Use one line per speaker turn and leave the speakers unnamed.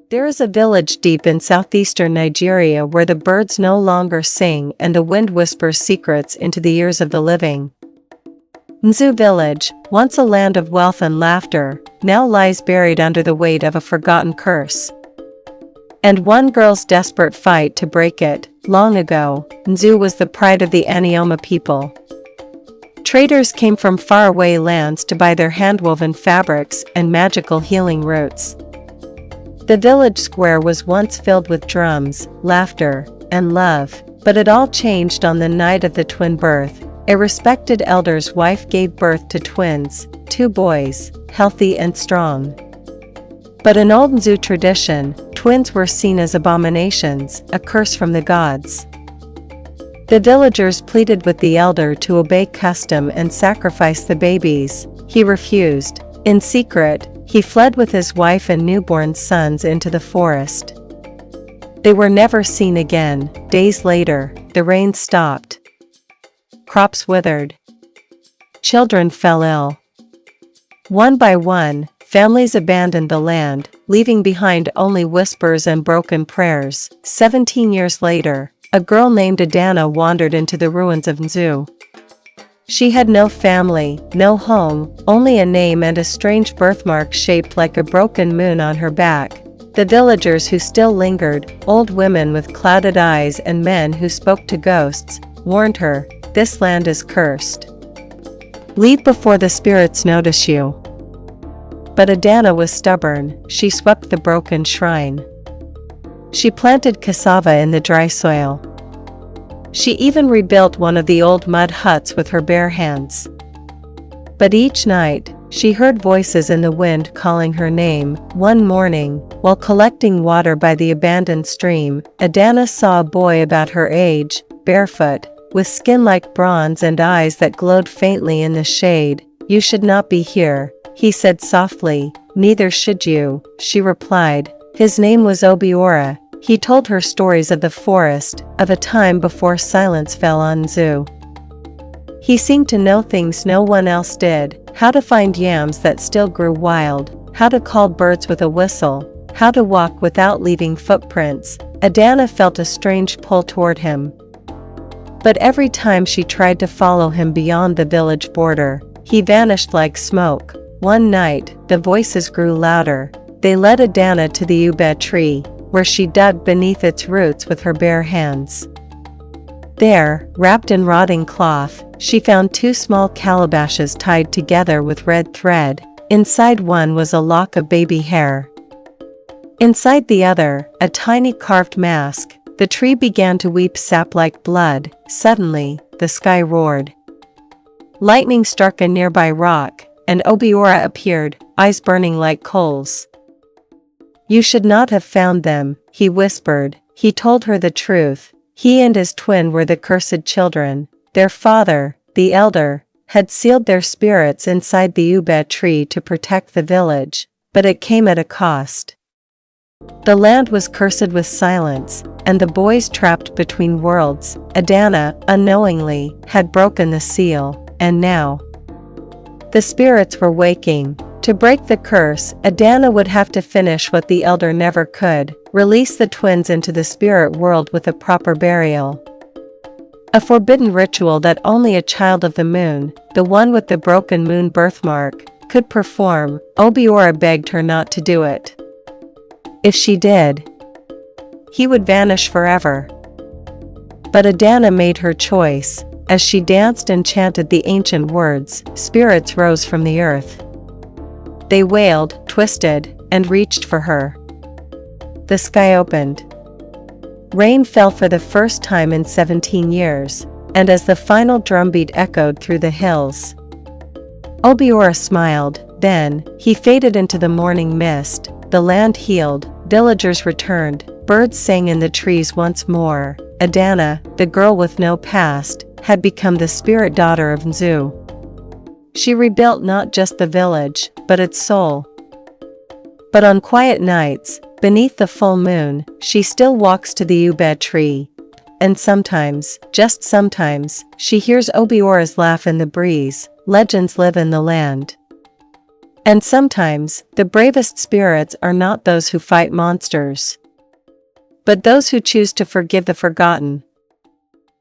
There is a village deep in southeastern Nigeria where the birds no longer sing and the wind whispers secrets into the ears of the living. Nzu Village, once a land of wealth and laughter, now lies buried under the weight of a forgotten curse. And one girl's desperate fight to break it. Long ago, Nzu was the pride of the Anioma people. Traders came from faraway lands to buy their handwoven fabrics and magical healing roots. The village square was once filled with drums, laughter, and love, but it all changed on the night of the twin birth. A respected elder's wife gave birth to twins, 2 boys, healthy and strong. But in old Nzu tradition, twins were seen as abominations, a curse from the gods. The villagers pleaded with the elder to obey custom and sacrifice the babies. He refused. In secret, he fled with his wife and newborn sons into the forest. They were never seen again. Days later, the rain stopped. Crops withered. Children fell ill. One by one, families abandoned the land, leaving behind only whispers and broken prayers. 17 years later, a girl named Adanna wandered into the ruins of Nzu. She had no family, no home, only a name and a strange birthmark shaped like a broken moon on her back. The villagers who still lingered, old women with clouded eyes and men who spoke to ghosts, warned her, "This land is cursed. Leave before the spirits notice you." But Adanna was stubborn. She swept the broken shrine. She planted cassava in the dry soil. She even rebuilt one of the old mud huts with her bare hands. But each night, she heard voices in the wind calling her name. One morning, while collecting water by the abandoned stream, Adanna saw a boy about her age, barefoot, with skin like bronze and eyes that glowed faintly in the shade. "You should not be here," he said softly. "Neither should you," she replied. His name was Obiora. He told her stories of the forest, of a time before silence fell on Nzu. He seemed to know things no one else did: how to find yams that still grew wild, how to call birds with a whistle, how to walk without leaving footprints. Adanna felt a strange pull toward him. But every time she tried to follow him beyond the village border, he vanished like smoke. One night, the voices grew louder. They led Adanna to the ube tree, where she dug beneath its roots with her bare hands. There, wrapped in rotting cloth, she found 2 small calabashes tied together with red thread. Inside one was a lock of baby hair. Inside the other, a tiny carved mask. The tree began to weep sap like blood. Suddenly, the sky roared. Lightning struck a nearby rock, and Obiora appeared, eyes burning like coals. "You should not have found them," he whispered. He told her the truth. He and his twin were the cursed children. Their father, the elder, had sealed their spirits inside the ube tree to protect the village, but it came at a cost. The land was cursed with silence, and the boys trapped between worlds. Adanna, unknowingly, had broken the seal, and now the spirits were waking. To break the curse, Adanna would have to finish what the elder never could: release the twins into the spirit world with a proper burial. A forbidden ritual that only a child of the moon, the one with the broken moon birthmark, could perform. Obiora begged her not to do it. If she did, he would vanish forever. But Adanna made her choice. As she danced and chanted the ancient words, spirits rose from the earth. They wailed, twisted, and reached for her. The sky opened. Rain fell for the first time in 17 years, and as the final drumbeat echoed through the hills, Obiora smiled. Then, he faded into the morning mist. The land healed, villagers returned, birds sang in the trees once more. Adanna, the girl with no past, had become the spirit daughter of Nzu. She rebuilt not just the village, but its soul. But on quiet nights, beneath the full moon, she still walks to the ube tree. And sometimes, just sometimes, she hears Obiora's laugh in the breeze. Legends live in the land. And sometimes, the bravest spirits are not those who fight monsters, but those who choose to forgive the forgotten,